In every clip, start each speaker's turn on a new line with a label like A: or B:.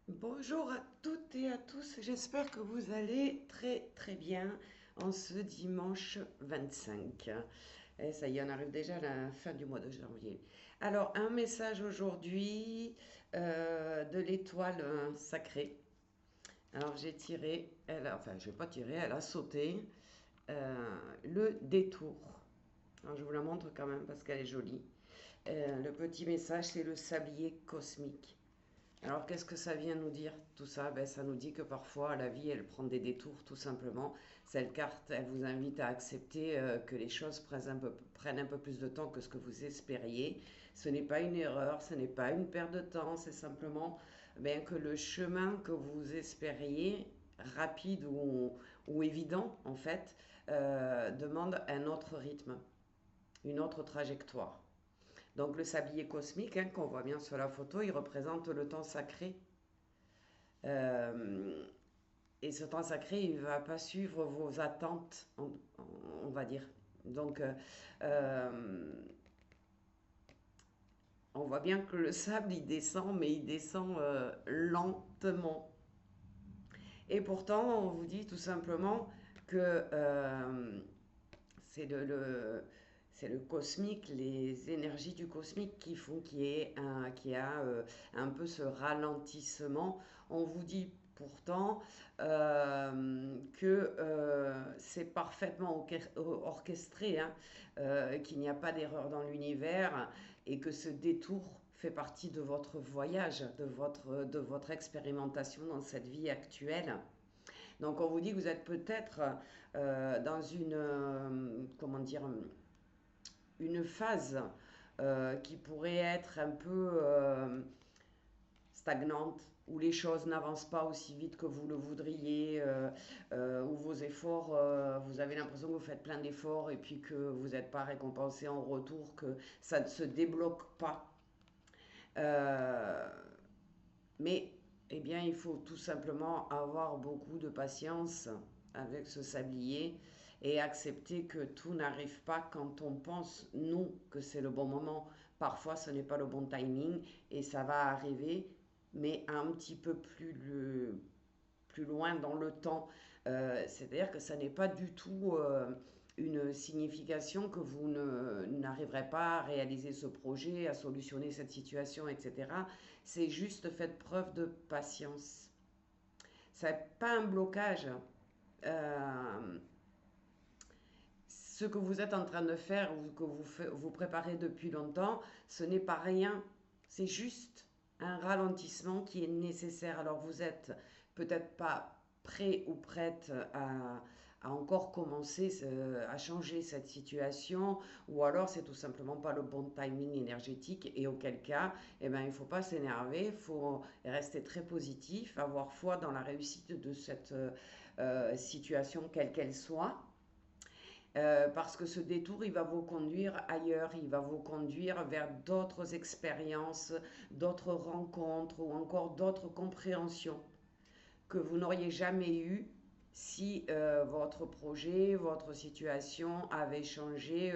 A: Bonjour à toutes et à tous, j'espère que vous allez très très bien en ce dimanche 25. Et ça y est, on arrive déjà à la fin du mois de janvier. Alors, un message aujourd'hui de l'étoile sacrée. Alors, j'ai tiré, enfin, je n'ai pas tiré, elle a sauté le détour. Alors, je vous la montre quand même parce qu'elle est jolie. Le petit message, c'est le sablier cosmique. Alors, qu'est-ce que ça vient nous dire tout ça? Ben, ça nous dit que parfois la vie, elle prend des détours tout simplement. Cette carte, elle vous invite à accepter que les choses prennent un peu plus de temps que ce que vous espériez. Ce n'est pas une erreur, ce n'est pas une perte de temps, c'est simplement ben, que le chemin que vous espériez, rapide ou évident en fait, demande un autre rythme, une autre trajectoire. Donc le sablier cosmique, hein, qu'on voit bien sur la photo, il représente le temps sacré. Euh, et ce temps sacré, il ne va pas suivre vos attentes, on va dire. Donc, on voit bien que le sable, il descend, mais il descend lentement. Et pourtant, on vous dit tout simplement que c'est c'est le cosmique, les énergies du cosmique qui font qu'il y a un peu ce ralentissement. On vous dit pourtant que c'est parfaitement orchestré, hein, qu'il n'y a pas d'erreur dans l'univers et que ce détour fait partie de votre voyage, de votre expérimentation dans cette vie actuelle. Donc on vous dit que vous êtes peut-être dans comment dire, une phase qui pourrait être un peu stagnante, où les choses n'avancent pas aussi vite que vous le voudriez, où vos efforts, vous avez l'impression que vous faites plein d'efforts et puis que vous n'êtes pas récompensé en retour, que ça ne se débloque pas. Euh, mais, eh bien, il faut tout simplement avoir beaucoup de patience avec ce sablier et accepter que tout n'arrive pas quand on pense, nous, que c'est le bon moment. Parfois, ce n'est pas le bon timing et ça va arriver, mais un petit peu plus loin dans le temps. C'est-à-dire que ça n'est pas du tout une signification que vous n'arriverez pas à réaliser ce projet, à solutionner cette situation, etc. C'est juste faites preuve de patience. Ce n'est pas un blocage. Euh, ce que vous êtes en train de faire ou que vous préparez depuis longtemps, ce n'est pas rien. C'est juste un ralentissement qui est nécessaire. Alors vous êtes peut-être pas prêt ou prête à encore commencer à changer cette situation, ou alors c'est tout simplement pas le bon timing énergétique, et auquel cas, eh ben, il ne faut pas s'énerver, il faut rester très positif, avoir foi dans la réussite de cette situation, quelle qu'elle soit. Parce que ce détour, il va vous conduire ailleurs, il va vous conduire vers d'autres expériences, d'autres rencontres ou encore d'autres compréhensions que vous n'auriez jamais eues si votre projet, votre situation avait changé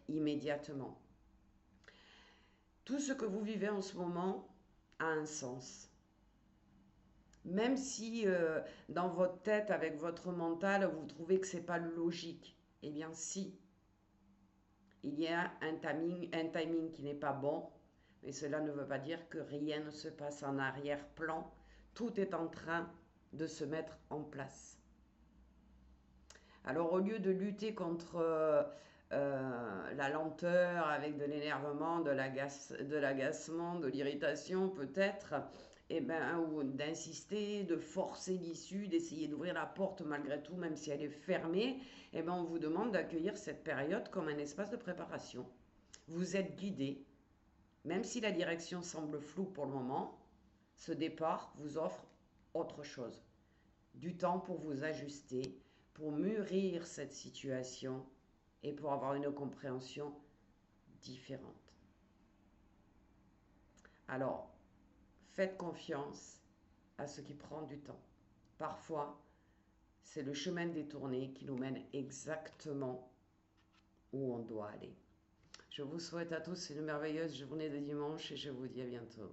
A: immédiatement. Tout ce que vous vivez en ce moment a un sens. Même si dans votre tête, avec votre mental, vous trouvez que c'est pas logique, eh bien si, il y a un timing qui n'est pas bon, mais cela ne veut pas dire que rien ne se passe en arrière-plan. Tout est en train de se mettre en place. Alors au lieu de lutter contre la lenteur avec de l'énervement, de l'agacement, de l'irritation peut-être, et ben, ou d'insister, de forcer l'issue, d'essayer d'ouvrir la porte malgré tout, même si elle est fermée, et ben, on vous demande d'accueillir cette période comme un espace de préparation. Vous êtes guidé, même si la direction semble floue pour le moment, ce départ vous offre autre chose. Du temps pour vous ajuster, pour mûrir cette situation et pour avoir une compréhension différente. Alors, faites confiance à ce qui prend du temps. Parfois, c'est le chemin détourné qui nous mène exactement où on doit aller. Je vous souhaite à tous une merveilleuse journée de dimanche et je vous dis à bientôt.